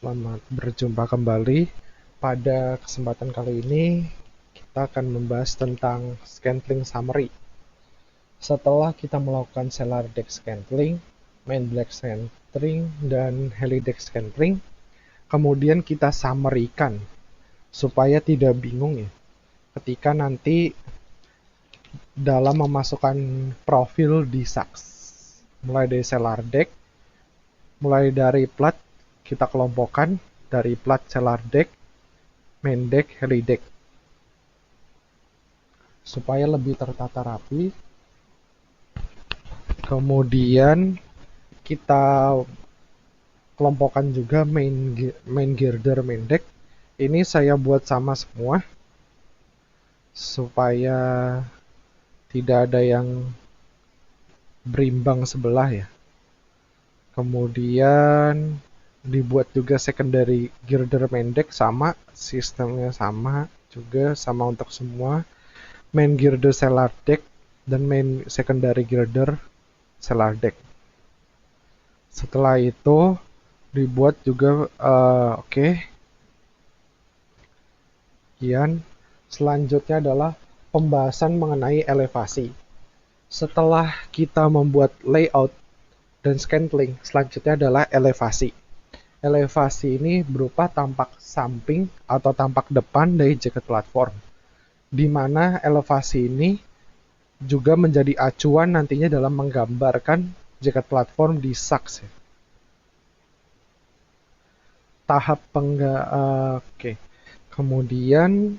Selamat berjumpa kembali. Pada kesempatan kali ini, kita akan membahas tentang scantling summary. Setelah kita melakukan Cellar Deck Scantling, Main Black Scantling, dan Helideck Scantling, kemudian kita summary-kan supaya tidak bingung ya. Ketika nanti dalam memasukkan profil di Sax. Mulai dari Cellar Deck, mulai dari plat, kita kelompokkan dari plat Cellar Deck, Main Deck, Helideck. Supaya lebih tertata rapi. Kemudian kita kelompokkan juga main girder, main deck. Ini saya buat sama semua supaya tidak ada yang berimbang sebelah ya. Kemudian dibuat juga secondary girder main deck sama, sistemnya sama juga, sama untuk semua. Main girder cellar deck dan main secondary girder cellar deck. Setelah itu dibuat juga oke. Kemudian selanjutnya adalah pembahasan mengenai elevasi. Setelah kita membuat layout dan scantling, selanjutnya adalah elevasi. Elevasi ini berupa tampak samping atau tampak depan dari jaket platform, di mana elevasi ini juga menjadi acuan nantinya dalam menggambarkan jaket platform di Sax. Tahap oke. Kemudian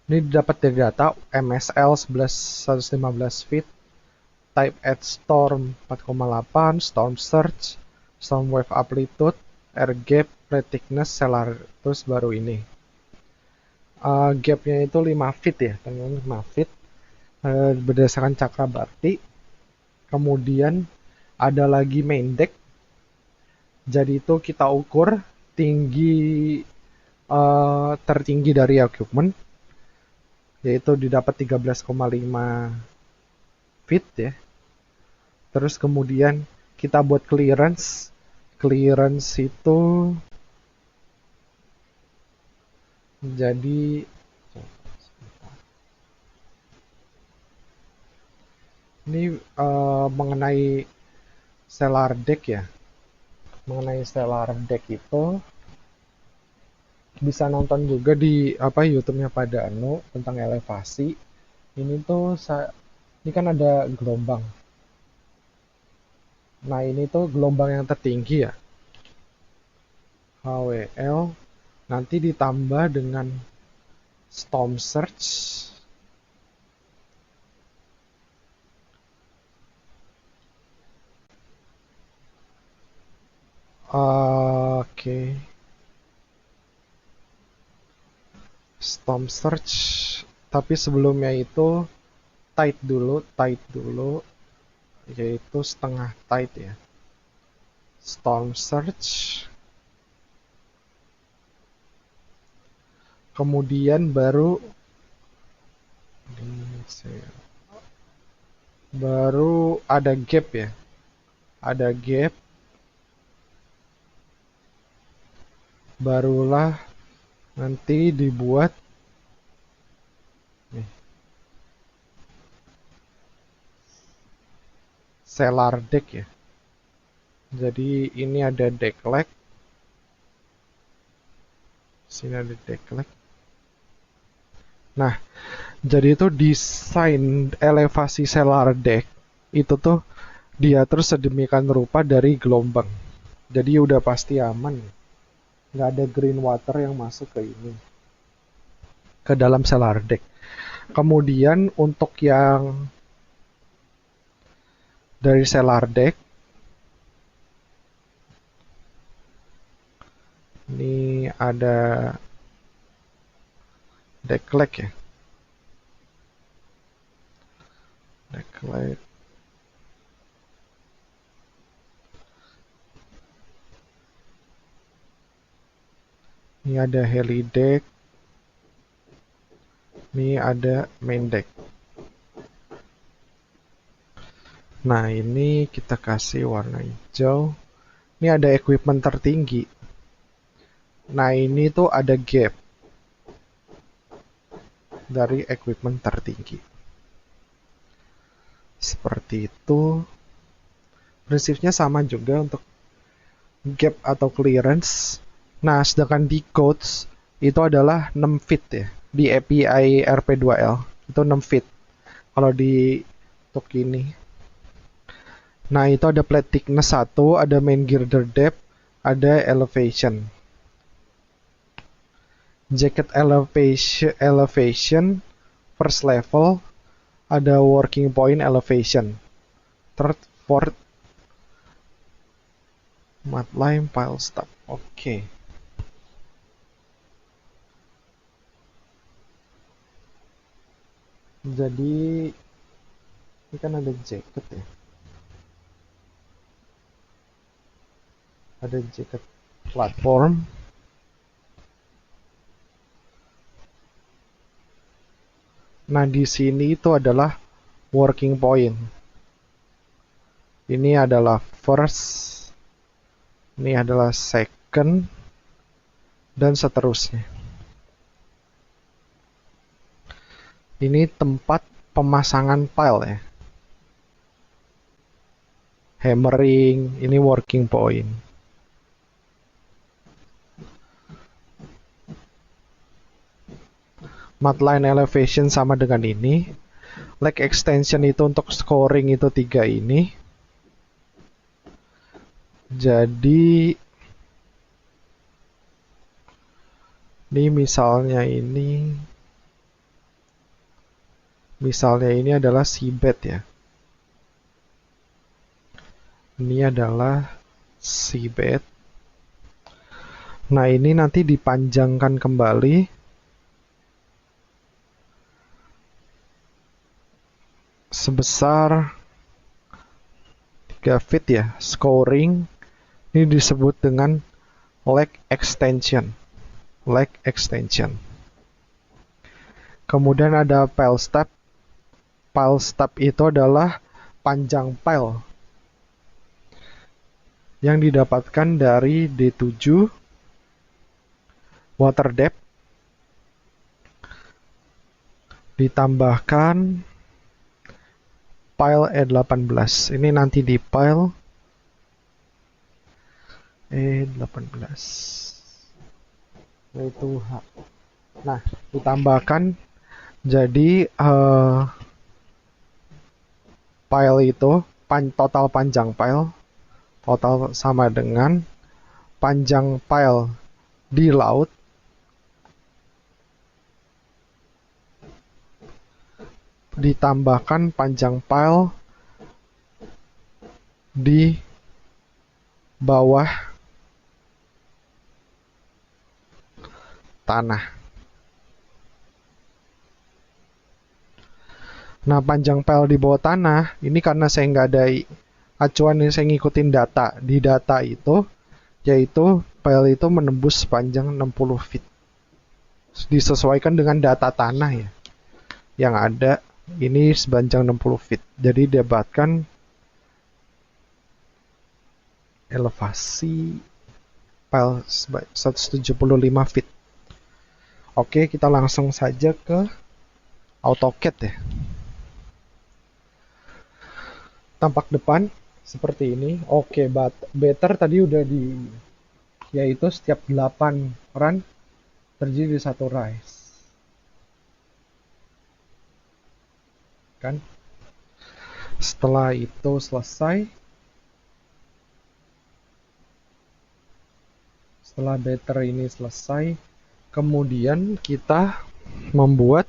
ini dapat dari data MSL 115 feet, type at storm 4,8, storm surge, storm wave amplitude, air gap, plate thickness, cellar, terus baru ini. Gapnya itu 5 feet ya, teman-teman, 5 feet berdasarkan Cakrabarty. Kemudian ada lagi main deck. Jadi itu kita ukur tinggi tertinggi dari equipment, yaitu didapat 13,5 feet ya. Terus kemudian kita buat clearance. Clearance itu jadi ini mengenai cellar deck ya. Mengenai cellar deck itu bisa nonton juga di YouTube-nya Pak Danu tentang elevasi. Ini tuh ini kan ada gelombang. Nah, ini tuh gelombang yang tertinggi ya. HWL nanti ditambah dengan storm surge. Oke. Storm surge, tapi sebelumnya itu tide dulu, yaitu setengah tide ya. Storm surge, kemudian baru ada gap ya, ada gap, barulah nanti dibuat cellar deck ya. Jadi ini ada deck leg, sini ada deck leg. Nah, jadi itu desain elevasi cellar deck itu tuh diatur sedemikian rupa dari gelombang. Jadi udah pasti aman, nggak ada green water yang masuk ke ini, ke dalam cellar deck. Kemudian untuk yang dari cellar deck, ini ada deck leg ya. Deck leg. Ini ada heli deck. Ini ada main deck. Nah, ini kita kasih warna hijau. Ini ada equipment tertinggi. Nah, ini tuh ada gap dari equipment tertinggi. Seperti itu. Prinsipnya sama juga untuk gap atau clearance. Nah, sedangkan di codes itu adalah 6 feet ya. Di API RP2L itu 6 feet. Kalau di untuk ini. Nah, itu ada plate thickness 1, ada main girder depth, ada elevation. Jacket elevation first level, ada working point elevation. Third, fourth, mudline pile stop. Oke. Jadi ini kan ada jacket ya. Ada jacket platform. Nah, di sini itu adalah working point. Ini adalah first, ini adalah second, dan seterusnya. Ini tempat pemasangan pile ya. Hammering, ini working point. Mudline elevation sama dengan ini. Leg extension itu untuk scoring itu 3 ini. Jadi ini misalnya ini adalah seabed ya. Ini adalah seabed. Nah, ini nanti dipanjangkan kembali sebesar 3 feet ya. Scoring ini disebut dengan leg extension. Leg extension. Kemudian ada pile step. Pile step itu adalah panjang pile yang didapatkan dari D7 water depth ditambahkan pile E18. Ini nanti di pile E18 yaitu H. Nah, ditambahkan jadi pile itu total panjang pile total sama dengan panjang pile di laut ditambahkan panjang pile di bawah tanah. Nah, panjang pile di bawah tanah ini karena saya nggak ada acuan, ini saya ngikutin data. Di data itu yaitu pile itu menembus panjang 60 feet. Disesuaikan dengan data tanah ya yang ada, ini sepanjang 60 feet. Jadi dapatkan elevasi pile 175 feet. Oke, kita langsung saja ke AutoCAD ya. Tampak depan seperti ini. Oke, better tadi udah yaitu setiap 8 run terjadi 1 rise. Kan? Setelah itu selesai, setelah better ini selesai, kemudian kita membuat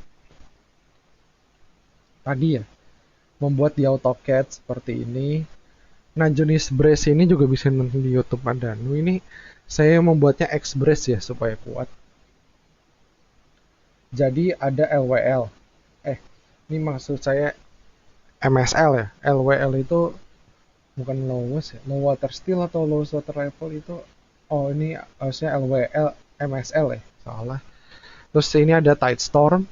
tadi ya, membuat di AutoCAD seperti ini. Nah, jenis brace ini juga bisa nonton di YouTube ada. Ini saya membuatnya X brace ya supaya kuat. Jadi ada LWL. Ini maksud saya MSL ya. LWL itu bukan lowest ya. Low water steel atau lowest water level itu. Oh, ini harusnya LWL, MSL ya. Salah. Terus ini ada tide storm.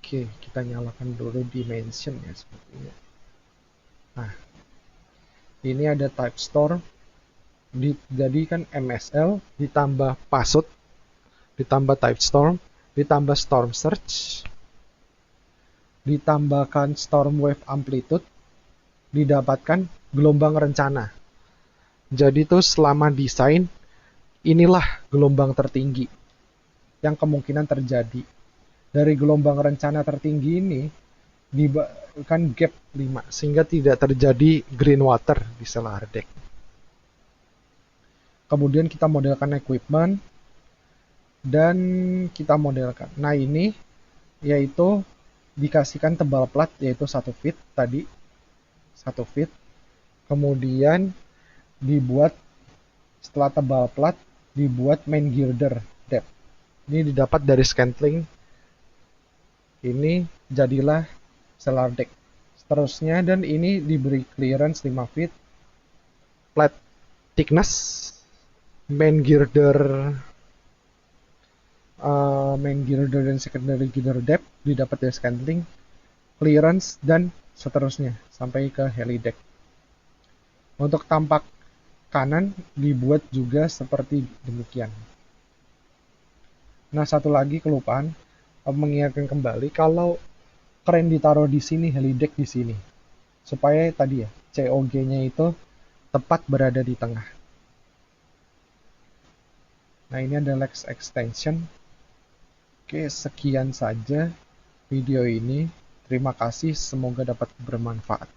Oke, kita nyalakan dulu dimension ya sepertinya. Nah, ini ada type storm, jadi kan MSL ditambah password, ditambah type storm, ditambah storm surge, ditambahkan storm wave amplitude, didapatkan gelombang rencana. Jadi tuh selama desain, inilah gelombang tertinggi yang kemungkinan terjadi. Dari gelombang rencana tertinggi ini, kan gap 5, sehingga tidak terjadi green water di Stellar Deck. Kemudian kita modelkan equipment, dan kita modelkan. Nah ini, yaitu dikasihkan tebal plat, yaitu 1 feet tadi, 1 feet. Kemudian dibuat, setelah tebal plat, dibuat main girder depth. Ini didapat dari Scantling. Ini jadilah Stellar Deck. Seterusnya, dan ini diberi clearance 5 feet. Plat thickness, main girder dan secondary girder depth didapat dari Scantling, clearance, dan seterusnya sampai ke heli deck. Untuk tampak kanan dibuat juga seperti demikian. Nah, satu lagi kelupaan, mengingatkan kembali kalau kren ditaruh di sini, heli deck di sini, supaya tadi ya COG-nya itu tepat berada di tengah. Nah, ini ada legs extension. Oke, sekian saja video ini. Terima kasih, semoga dapat bermanfaat.